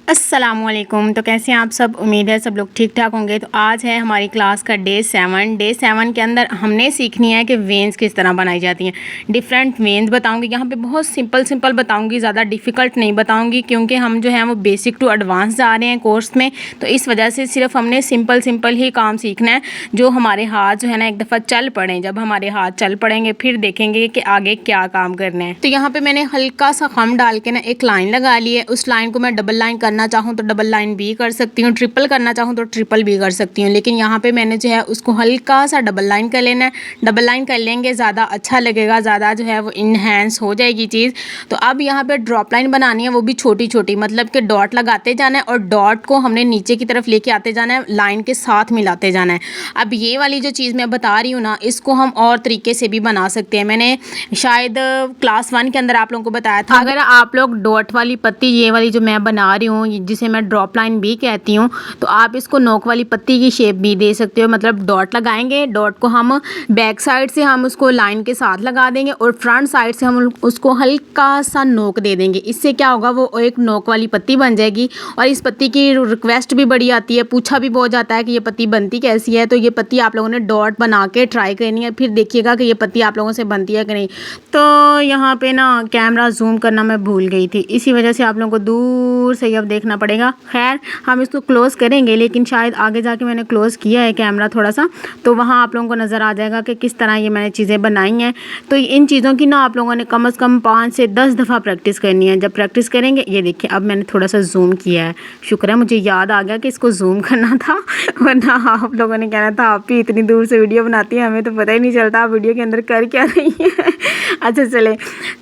अस्सलामुअलैकुम। तो कैसे हैं आप सब? उम्मीद है सब लोग ठीक ठाक होंगे। तो आज है हमारी क्लास का डे 7 के अंदर हमने सीखनी है कि वेन्स किस तरह बनाई जाती हैं। डिफरेंट वेन्स बताऊंगी यहाँ पे, बहुत सिंपल बताऊंगी, ज़्यादा डिफ़िकल्ट नहीं बताऊंगी क्योंकि हम जो है वो बेसिक टू एडवांस जा रहे हैं कोर्स में। तो इस वजह से सिर्फ हमने सिंपल ही काम सीखना है, जो हमारे हाथ जो है ना एक दफ़ा चल पड़ें। जब हमारे हाथ चल पड़ेंगे फिर देखेंगे कि आगे क्या काम करना है। तो यहाँ पर मैंने हल्का सा खम डाल के ना एक लाइन लगा ली है। उस लाइन को मैं डबल लाइन करना चाहूँ तो डबल लाइन भी कर सकती हूँ, ट्रिपल करना चाहूँ तो ट्रिपल भी कर सकती हूँ, लेकिन यहाँ पे मैंने जो है उसको हल्का सा डबल लाइन कर लेना है। डबल लाइन कर लेंगे ज़्यादा अच्छा लगेगा, ज़्यादा जो है वो इनहेंस हो जाएगी चीज़। तो अब यहाँ पे ड्रॉप लाइन बनानी है, वो भी छोटी छोटी, मतलब कि डॉट लगाते जाना है और डॉट को हमने नीचे की तरफ लेके आते जाना है, लाइन के साथ मिलाते जाना है। अब ये वाली जो चीज़ मैं बता रही हूँ ना, इसको हम और तरीके से भी बना सकते हैं। मैंने शायद क्लास 1 के अंदर आप लोगों को बताया था। अगर आप लोग डॉट वाली पत्ती, ये वाली जो मैं बना रही हूँ जिसे मैं ड्रॉप लाइन भी कहती हूँ, तो आप इसको नोक वाली पत्ती की शेप भी दे सकते हो। मतलब डॉट लगाएंगे, डॉट को हम बैक साइड से हम उसको लाइन के साथ लगा देंगे और फ्रंट साइड से हम उसको हल्का सा नोक दे देंगे। इससे क्या होगा, वो एक नोक वाली पत्ती बन जाएगी। और इस पत्ती की रिक्वेस्ट भी बड़ी आती है, पूछा भी बहुत जाता है कि ये पत्ती बनती कैसी है। तो ये पत्ती आप लोगों ने डॉट बना के ट्राई करनी है, फिर देखिएगा कि ये पत्ती आप लोगों से बनती है कि नहीं। तो यहाँ पे ना कैमरा जूम करना मैं भूल गई थी, इसी वजह से आप लोगों को दूर से ही अब देखना पड़ेगा। खैर हम इसको क्लोज़ करेंगे, लेकिन शायद आगे जाके मैंने क्लोज़ किया है कैमरा थोड़ा सा, तो वहाँ आप लोगों को नज़र आ जाएगा कि किस तरह ये मैंने चीज़ें बनाई हैं। तो इन चीज़ों की ना आप लोगों ने कम से कम 5 से 10 दफ़ा प्रैक्टिस करनी है। जब प्रैक्टिस करेंगे, ये देखिए अब मैंने थोड़ा सा जूम किया है, शुक्र है मुझे याद आ गया कि इसको जूम करना था, वरना आप लोगों ने कहना था आप भी इतनी दूर से वीडियो बनाती हैं, हमें तो पता ही नहीं चलता आप वीडियो के अंदर कर क्या रही है। अच्छा चले,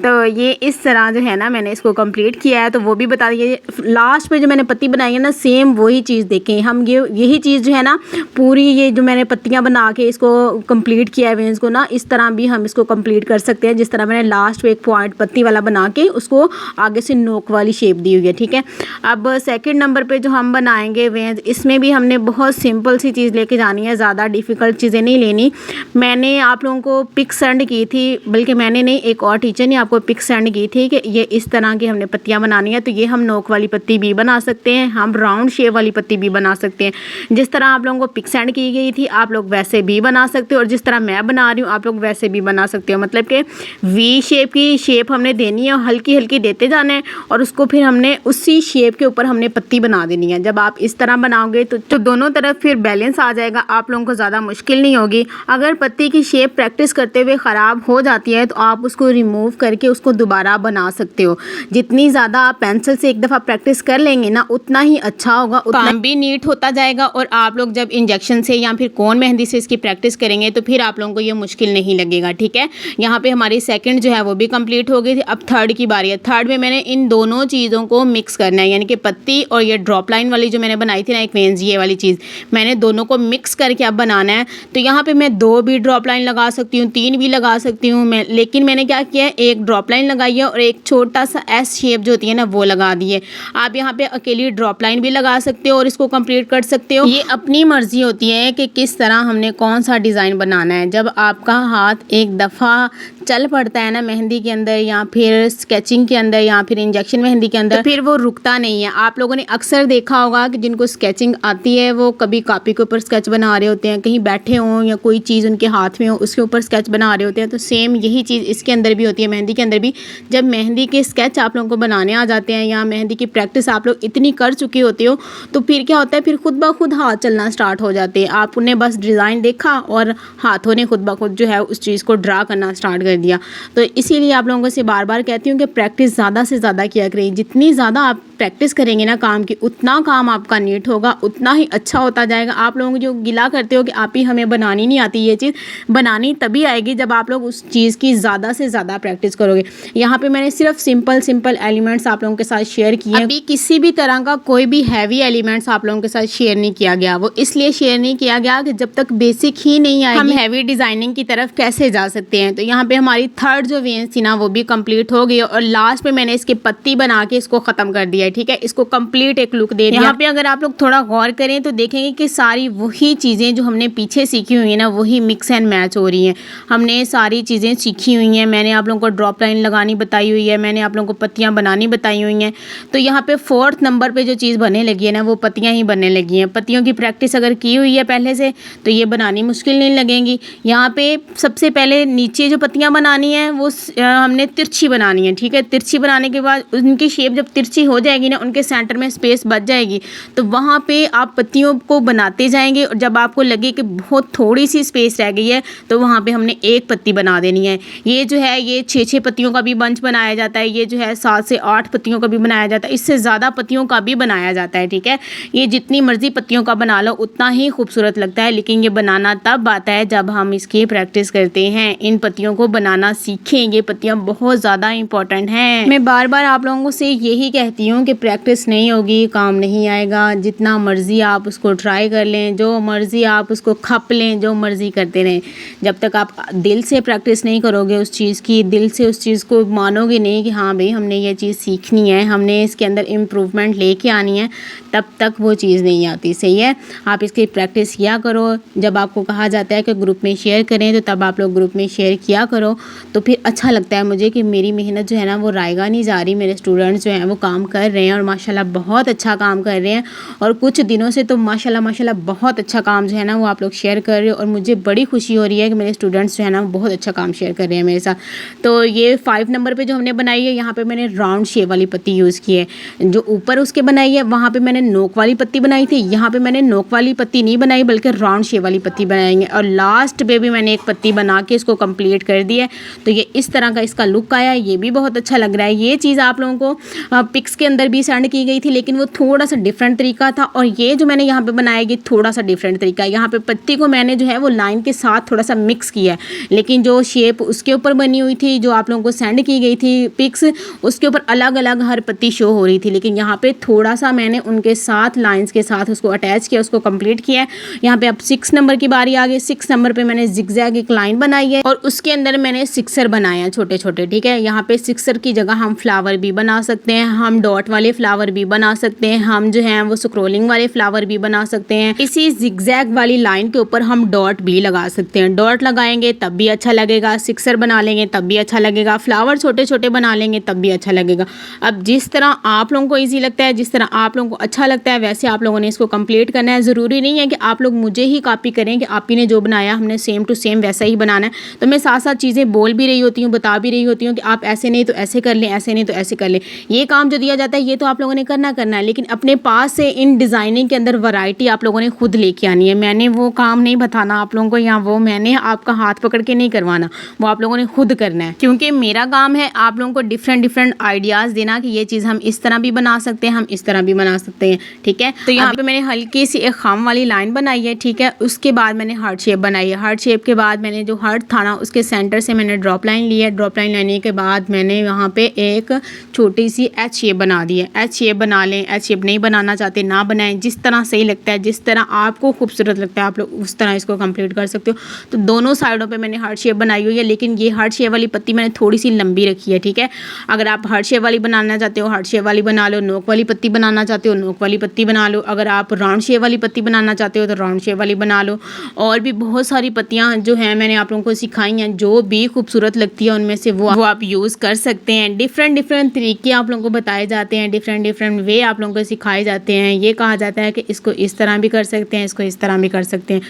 तो ये इस तरह जो है ना मैंने इसको कंप्लीट किया है, तो वो भी बता दिए। लास्ट में जो मैंने पत्ती बनाई है ना, सेम वही चीज़ देखें हम, यही चीज़ जो है ना पूरी, ये जो मैंने पत्तियां बना के इसको कंप्लीट किया है वेन्स को ना, इस तरह भी हम इसको कंप्लीट कर सकते हैं, जिस तरह मैंने लास्ट में एक पॉइंट पत्ती वाला बना के उसको आगे से नोक वाली शेप दी हुई है। ठीक है, अब सेकंड नंबर पे जो हम बनाएंगे वेन्स, इसमें भी हमने बहुत सिंपल सी चीज़ लेके जानी है, ज़्यादा डिफ़िकल्ट चीज़ें नहीं लेनी। मैंने आप लोगों को पिक सेंड की थी, बल्कि मैंने नहीं, एक और टीचर ने आपको पिक सेंड की थी कि ये इस तरह की हमने पत्तियाँ बनानी है। तो ये हम नोक वाली पत्ती भी बना सकते हैं, हम राउंड शेप वाली पत्ती भी बना सकते हैं। जिस तरह आप लोगों को पिक सेंड की गई थी आप लोग वैसे भी बना सकते हो, और जिस तरह मैं बना रही हूँ आप लोग वैसे भी बना सकते हो। मतलब कि वी शेप की शेप हमने देनी है और हल्की हल्की देते जाना है, और उसको फिर हमने उसी शेप के ऊपर हमने पत्ती बना देनी है। जब आप इस तरह बनाओगे तो दोनों तरफ फिर बैलेंस आ जाएगा, आप लोगों को ज़्यादा मुश्किल नहीं होगी। अगर पत्ती की शेप प्रैक्टिस करते हुए ख़राब हो जाती है तो आप उसको रिमूव करके उसको दोबारा बना सकते हो। जितनी ज़्यादा आप पेंसिल से एक दफ़ा प्रैक्टिस कर लेंगे ना, उतना ही अच्छा होगा, उतना भी नीट होता जाएगा। और आप लोग जब इंजेक्शन से या फिर कोन मेहंदी से इसकी प्रैक्टिस करेंगे तो फिर आप लोगों को ये मुश्किल नहीं लगेगा। ठीक है, यहाँ पे हमारी सेकंड जो है वो भी कंप्लीट हो गई थी। अब थर्ड की बारी है। थर्ड में मैंने इन दोनों चीज़ों को मिक्स करना है, यानी कि पत्ती और ये ड्रॉप लाइन वाली जो मैंने बनाई थी ना एक वेन्स, ये वाली चीज़ मैंने दोनों को मिक्स करके अब बनाना है। तो यहाँ पर मैं 2 भी ड्रॉप लाइन लगा सकती हूँ, 3 भी लगा सकती हूँ मैं, लेकिन मैंने क्या किया है, एक ड्रॉप लाइन लगाई है और एक छोटा सा एस शेप जो होती है ना वो लगा दी है। आप यहाँ पे अकेली ड्रॉप लाइन भी लगा सकते हो और इसको कंप्लीट कर सकते हो। ये अपनी मर्जी होती है कि किस तरह हमने कौन सा डिज़ाइन बनाना है। जब आपका हाथ एक दफ़ा चल पड़ता है ना मेहंदी के अंदर या फिर स्केचिंग के अंदर या फिर इंजेक्शन मेहंदी के अंदर, तो फिर वो रुकता नहीं है। आप लोगों ने अक्सर देखा होगा कि जिनको स्केचिंग आती है वो कभी कॉपी के ऊपर स्केच बना रहे होते हैं, कहीं बैठे हों या कोई चीज़ उनके हाथ में हो उसके ऊपर स्केच बना रहे होते हैं। तो सेम यही चीज़ इसके अंदर भी होती है, मेहंदी के अंदर भी। जब मेहंदी के स्केच आप लोगों को बनाने आ जाते हैं या मेहंदी की प्रैक्टिस आप लोग इतनी कर चुके होते हो, तो फिर क्या होता है, फिर खुद ब खुद हाथ चलना स्टार्ट हो जाते हैं। आपने बस डिज़ाइन देखा और हाथों ने खुद ब खुद जो है उस चीज़ को ड्रा करना स्टार्ट कर दिया। तो इसीलिए आप लोगों से बार बार कहती हूँ कि प्रैक्टिस ज़्यादा से ज़्यादा किया करें। जितनी ज़्यादा आप प्रैक्टिस करेंगे ना काम की, उतना काम आपका नीट होगा, उतना ही अच्छा होता जाएगा। आप लोग जो गिला करते हो कि आप ही हमें बनानी नहीं आती, ये चीज़ बनानी तभी आएगी जब आप लोग उस चीज़ की ज़्यादा से ज़्यादा प्रैक्टिस करोगे। यहाँ पे मैंने सिर्फ सिंपल एलिमेंट्स आप लोगों के साथ शेयर किए। अभी किसी भी तरह का कोई भी हैवी एलिमेंट्स आप लोगों के साथ शेयर नहीं किया गया। वो इसलिए शेयर नहीं किया गया कि जब तक बेसिक ही नहीं आएगी हम हैवी डिज़ाइनिंग की तरफ कैसे जा सकते हैं। तो यहाँ पे हमारी थर्ड जो वेन्स थी ना वो भी कंप्लीट हो गई और लास्ट में मैंने इसकी पत्ती बना के इसको ख़त्म कर दिया। है, ठीक है, इसको कंप्लीट एक लुक दे दिया। यहाँ पे अगर आप लोग थोड़ा गौर करें तो देखेंगे कि सारी वही चीज़ें जो हमने पीछे सीखी हुई है ना, वही मिक्स एंड मैच हो रही हैं। हमने सारी चीज़ें सीखी हुई हैं, मैंने आप लोगों को ड्रॉप लाइन लगानी बताई हुई है, मैंने आप लोगों को पत्तियाँ बनानी बताई हुई हैं। तो यहाँ पे 4th नंबर पे जो चीज़ बनने लगी है ना, वो पत्तियाँ ही बनने लगी हैं। पत्तियों की प्रैक्टिस अगर की हुई है पहले से तो ये बनानी मुश्किल नहीं लगेंगी। यहाँ पे सबसे पहले नीचे जो पत्तियाँ बनानी है वो हमने तिरछी बनानी है, ठीक है। तिरछी बनाने के बाद उनकी शेप जब तिरछी हो जाएगी ना, उनके सेंटर में स्पेस बच जाएगी, तो वहाँ पे आप पत्तियों को बनाते जाएंगे और जब आपको लगे कि बहुत थोड़ी सी स्पेस रह गई है तो वहाँ पे हमने एक पत्ती बना देनी है। ये जो है ये 6-6 पत्तियों का भी बंच बनाया जाता है, ये जो है 7 से 8 पत्तियों का भी बनाया जाता है, इससे ज़्यादा पत्तियों का भी बनाया जाता है, ठीक है। ये जितनी मर्जी पत्तियों का बना लो उतना ही खूबसूरत लगता है, लेकिन ये बनाना तब आता है जब हम इसकी प्रैक्टिस करते हैं। इन पत्तियों को बनाना सीखें, ये पत्तियाँ बहुत ज़्यादा इंपॉर्टेंट हैं। मैं बार बार आप लोगों से यही कहती हूँ कि प्रैक्टिस नहीं होगी काम नहीं आएगा। जितना मर्जी आप उसको ट्राई कर लें, जो मर्जी आप उसको खप लें, जो मर्जी करते रहें, जब तक आप दिल से प्रैक्टिस नहीं करोगे उस चीज़ की, दिल से उस चीज़ को मानोगे नहीं कि हाँ भाई हमने ये चीज़ सीखनी है, हमने इसके अंदर इम्प्रूवमेंट लेके आनी है, तब तक वो चीज़ नहीं आती। सही है, आप इसकी प्रैक्टिस किया करो। जब आपको कहा जाता है कि ग्रुप में शेयर करें तो तब आप लोग ग्रुप में शेयर किया करो, तो फिर अच्छा लगता है मुझे कि मेरी मेहनत जो है ना वो रायगा नहीं जा रही। मेरे स्टूडेंट्स जो हैं वो काम कर रहे हैं और माशाल्लाह बहुत अच्छा काम कर रहे हैं, और कुछ दिनों से तो माशाल्लाह बहुत अच्छा काम जो है ना वो आप लोग शेयर कर रहे हो, और मुझे बड़ी खुशी हो रही है कि मेरे स्टूडेंट्स जो है ना बहुत अच्छा काम शेयर कर रहे हैं मेरे साथ। तो ये 5 नंबर पे जो हमने बनाई है, यहाँ पे मैंने राउंड शेप वाली पत्ती यूज़ की है। जो ऊपर उसके बनाई है वहाँ पे मैंने नोक वाली पत्ती बनाई थी, यहाँ पे मैंने नोक वाली पत्ती नहीं बनाई बल्कि राउंड शेप वाली पत्ती बनाई है, और लास्ट पे भी मैंने एक पत्ती बना के इसको कंप्लीट कर दिया है। तो ये इस तरह का इसका लुक आया, ये भी बहुत अच्छा लग रहा है। ये चीज़ आप लोगों को पिक्स के अंदर भी सेंड की गई थी, लेकिन वो थोड़ा सा डिफरेंट तरीका था, और ये जो मैंने यहाँ पे बनाया ये थोड़ा सा डिफरेंट तरीका है। यहाँ पे पत्ती को मैंने जो है वो लाइन के साथ थोड़ा सा मिक्स किया है, लेकिन जो शेप उसके ऊपर बनी हुई थी, जो आप लोगों को सेंड की गई थी पिक्स, उसके ऊपर अलग अलग हर पत्ती शो हो रही थी, लेकिन यहाँ पे थोड़ा सा मैंने उनके साथ लाइंस के साथ उसको अटैच किया, उसको कंप्लीट किया है। यहाँ पे अब 6 नंबर की बारी आ गई। 6 नंबर पे मैंने जिगजैग एक लाइन बनाई है और उसके अंदर मैंने सिक्सर बनाए हैं छोटे छोटे, ठीक है। यहाँ पे सिक्सर की जगह हम फ्लावर भी बना सकते हैं, हम डॉट वाले फ्लावर भी बना सकते हैं, हम जो है वो स्क्रोलिंग वाले फ्लावर भी बना सकते हैं। इसी जिगजैग वाली लाइन के ऊपर हम डॉट भी लगा सकते हैं। डॉट लगाएंगे तब भी अच्छा लगेगा, सिक्सर बना लेंगे तब भी अच्छा लगेगा, फ्लावर छोटे छोटे बना लेंगे तब भी अच्छा लगेगा। अब जिस तरह आप लोगों को ईजी लगता है, जिस तरह आप लोगों को अच्छा लगता है, वैसे आप लोगों ने इसको कंप्लीट करना है। ज़रूरी नहीं है कि आप लोग मुझे ही कॉपी करें कि आप ही ने जो बनाया हमने सेम टू सेम वैसा ही बनाना है। तो मैं साथ साथ चीज़ें बोल भी रही होती हूँ, बता भी रही होती हूँ कि आप ऐसे नहीं तो ऐसे कर लें, ऐसे नहीं तो ऐसे कर लें। ये काम जो दिया जाता है ये तो आप लोगों ने करना है, लेकिन अपने पास से इन डिज़ाइनिंग के अंदर वैरायटी आप लोगों ने खुद लेके आनी है। मैंने वो काम नहीं बताना आप लोगों को, या वो मैंने आपका हाथ पकड़ के नहीं करवाना, वो आप लोगों ने खुद करना है। क्योंकि मेरा काम है आप लोगों को डिफरेंट आइडियाज़ देना कि ये चीज़ हम इस तरह भी बना सकते हैं, हम इस तरह भी बना सकते हैं, ठीक है। तो यहाँ पे मैंने हल्की सी एक खाम वाली लाइन बनाई है, ठीक है। उसके बाद मैंने हार्ट शेप बनाई है। हार्ट शेप के बाद मैंने जो हार्ट था ना उसके सेंटर से मैंने ड्रॉप लाइन ली है। ड्रॉप लाइन लेने के बाद मैंने यहाँ पे एक छोटी सी एच शेप बना दी है। एच शेप बना लें, एच शेप नहीं बनाना चाहते ना बनाएं, जिस तरह सही लगता है, जिस तरह आपको खूबसूरत लगता है आप लोग उस तरह इसको कंप्लीट कर सकते हो। तो दोनों साइडों पे मैंने हार्ट शेप बनाई हुई है, लेकिन ये हार्ट शेप वाली पत्ती मैंने थोड़ी सी लंबी रखी है, ठीक है। अगर आप हार्ट शेप वाली बनाना चाहते हो हार्ट शेप वाली बना लो, नोक वाली पत्ती बनाना चाहते हो नोक वाली पत्ती बना लो, अगर आप राउंड शेप वाली पत्ती बनाना चाहते हो तो राउंड शेप वाली बना लो। और भी बहुत सारी पत्तियाँ जो हैं मैंने आप लोगों को सिखाई हैं, जो भी खूबसूरत लगती है उनमें से वो आप यूज़ कर सकते हैं। डिफरेंट तरीके आप लोगों को बताए जाते हैं, डिफरेंट वे आप लोगों को सिखाए जाते हैं। ये कहा जाता है कि इसको इस तरह भी कर सकते हैं, इसको इस तरह भी कर सकते हैं।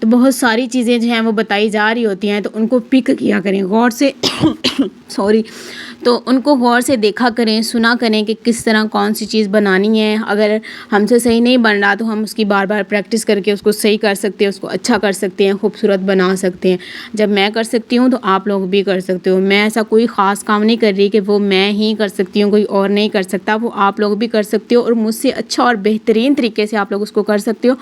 तो बहुत सारी चीज़ें जो हैं वो बताई जा रही होती हैं, तो उनको पिक किया करें गौर से सॉरी, तो उनको गौर से देखा करें, सुना करें कि किस तरह कौन सी चीज़ बनानी है। अगर हमसे सही नहीं बन रहा तो हम उसकी बार बार प्रैक्टिस करके उसको सही कर सकते हैं, उसको अच्छा कर सकते हैं, खूबसूरत बना सकते हैं। जब मैं कर सकती हूँ तो आप लोग भी कर सकते हो। मैं ऐसा कोई ख़ास काम नहीं कर रही कि वो मैं ही कर सकती हूँ कोई और नहीं कर सकता, वो आप लोग भी कर सकते हो, और मुझसे अच्छा और बेहतरीन तरीके से आप लोग उसको कर सकते हो।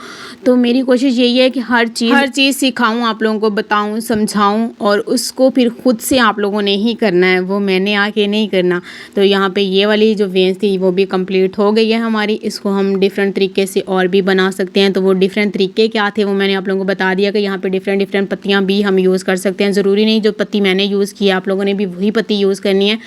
तो मेरी कोशिश यही है कि हर चीज़ सिखाऊँ, आप लोगों को बताऊँ, समझाऊँ, और उसको फिर खुद से आप लोगों ने ही करना है, वो मैंने आके नहीं करना। तो यहाँ पे ये वाली जो वेंस थी वो भी कंप्लीट हो गई है हमारी। इसको हम डिफरेंट तरीके से और भी बना सकते हैं। तो वो डिफरेंट तरीके क्या थे वो मैंने आप लोगों को बता दिया कि यहाँ पे डिफरेंट पत्तियाँ भी हम यूज़ कर सकते हैं। ज़रूरी नहीं जो पत्ती मैंने यूज़ की है आप लोगों ने भी वही पत्ती यूज़ करनी है।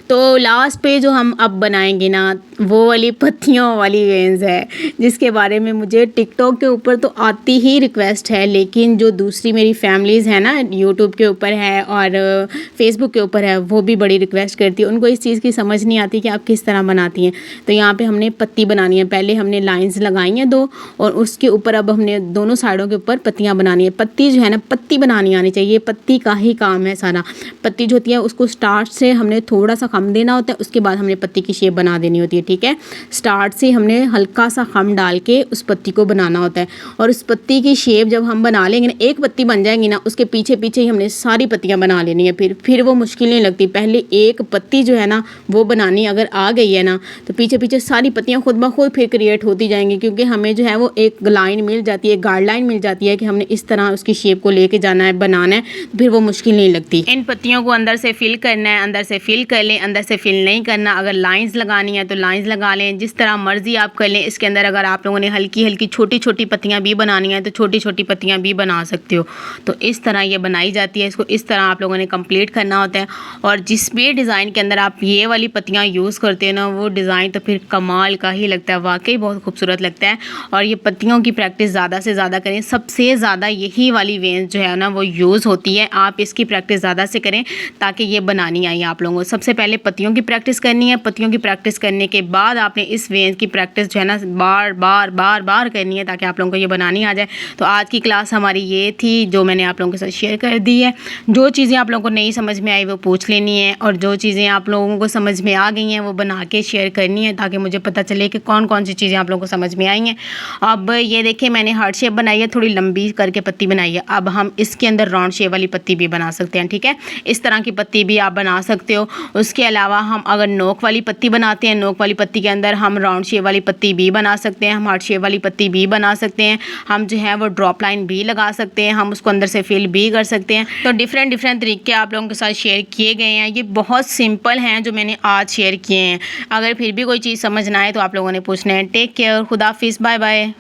तो लास्ट पे जो हम अब बनाएंगे ना, वो वाली पत्तियों वाली वेन्स है, जिसके बारे में मुझे टिकटॉक के ऊपर तो आती ही रिक्वेस्ट है, लेकिन जो दूसरी मेरी फैमिलीज़ है ना, यूट्यूब के ऊपर है और फेसबुक के ऊपर है, वो भी बड़ी रिक्वेस्ट करती है। उनको इस चीज़ की समझ नहीं आती कि आप किस तरह बनाती हैं। तो यहाँ पे हमने पत्ती बनानी है, पहले हमने लाइंस लगाई हैं 2 और उसके ऊपर अब हमने दोनों साइडों के ऊपर पत्तियाँ बनानी है। पत्ती जो है ना, पत्ती बनानी आनी चाहिए, पत्ती का ही काम है सारा। पत्ती जो होती है उसको स्टार्ट से हमने थोड़ा सा खम देना होता है, उसके बाद हमने पत्ती की शेप बना देनी होती है, ठीक है। स्टार्ट से हमने हल्का सा खम डाल के उस पत्ती को बनाना होता है और उस पत्ती की शेप जब हम बना लेंगे ना, एक पत्ती बन जाएगी ना, उसके पीछे पीछे ही हमने सारी पत्तियाँ बना लेनी है। फिर वो मुश्किल नहीं लगती। पहले एक पत्ती जो है ना वो बनानी अगर आ गई है ना, तो पीछे पीछे सारी पत्तियाँ खुद ब खुद फिर क्रिएट होती जाएंगी, क्योंकि हमें जो है वो एक लाइन मिल जाती है, गाइडलाइन मिल जाती है कि हमने इस तरह उसकी शेप को लेके जाना है, बनाना है, फिर वो मुश्किल नहीं लगती। इन पत्तियों को अंदर से फिल करना है, अंदर से फिल कर लें, अंदर से फिल नहीं करना। अगर लाइंस लगानी है तो लाइंस लगा लें, जिस तरह मर्जी आप कर लें। इसके अंदर अगर आप लोगों ने हल्की हल्की छोटी छोटी पत्तियाँ भी बनानी है तो छोटी छोटी पत्तियाँ भी बना सकते हो। तो इस तरह ये बनाई जाती है। इसको इस तरह आप लोगों ने कंप्लीट करना होता है और जिस भी डिज़ाइन के अंदर आप ये वाली पत्तियाँ यूज़ करते हैं ना, वो डिज़ाइन तो फिर कमाल का ही लगता है, वाकई बहुत खूबसूरत लगता है। और ये पत्तियों की प्रैक्टिस ज़्यादा से ज़्यादा करें, सबसे ज़्यादा यही वाली वेन्स जो है ना वो यूज़ होती है। आप इसकी प्रैक्टिस ज़्यादा से करें ताकि ये बनानी आई आप लोगों को। सबसे पहले पत्तियों की प्रैक्टिस करनी है, पत्तियों की प्रैक्टिस करने के बाद आपने इस वेन्स की प्रैक्टिस जो है ना बार बार बार बार करनी है ताकि आप लोगों को ये बनानी आ जाए। तो आज की क्लास हमारी ये थी जो मैंने आप लोगों के साथ शेयर कर दी है। जो चीज़ें आप लोगों को नहीं समझ में आई वो पूछ लेनी है और जो चीज़ें आप लोगों को समझ में आ गई हैं वो बना के शेयर करनी है ताकि मुझे पता चले कि कौन कौन सी चीज़ें आप लोगों को समझ में आई हैं। अब ये देखिए मैंने हार्ट शेप बनाई है, थोड़ी लंबी करके पत्ती बनाई है। अब हम इसके अंदर राउंड शेप वाली पत्ती भी बना सकते हैं, ठीक है। इस तरह की पत्ती भी आप बना सकते हो। उसके अलावा हम अगर नोक वाली पत्ती बनाते हैं, नोक वाली पत्ती के अंदर हम राउंड शेप वाली पत्ती भी बना सकते हैं, हम हार्ट शेप वाली पत्ती भी बना सकते हैं, हम जो है वो ड्रॉप लाइन भी लगा सकते हैं, हम उसको अंदर से फिल भी कर सकते हैं। तो डिफरेंट डिफरेंट तरीके आप लोगों के साथ शेयर किए गए हैं। ये बहुत सिंपल हैं जो मैंने आज शेयर किए हैं। अगर फिर भी कोई चीज़ समझ ना आए तो आप लोगों ने पूछना है। टेक केयर, खुदा हाफिज़, बाय बाय।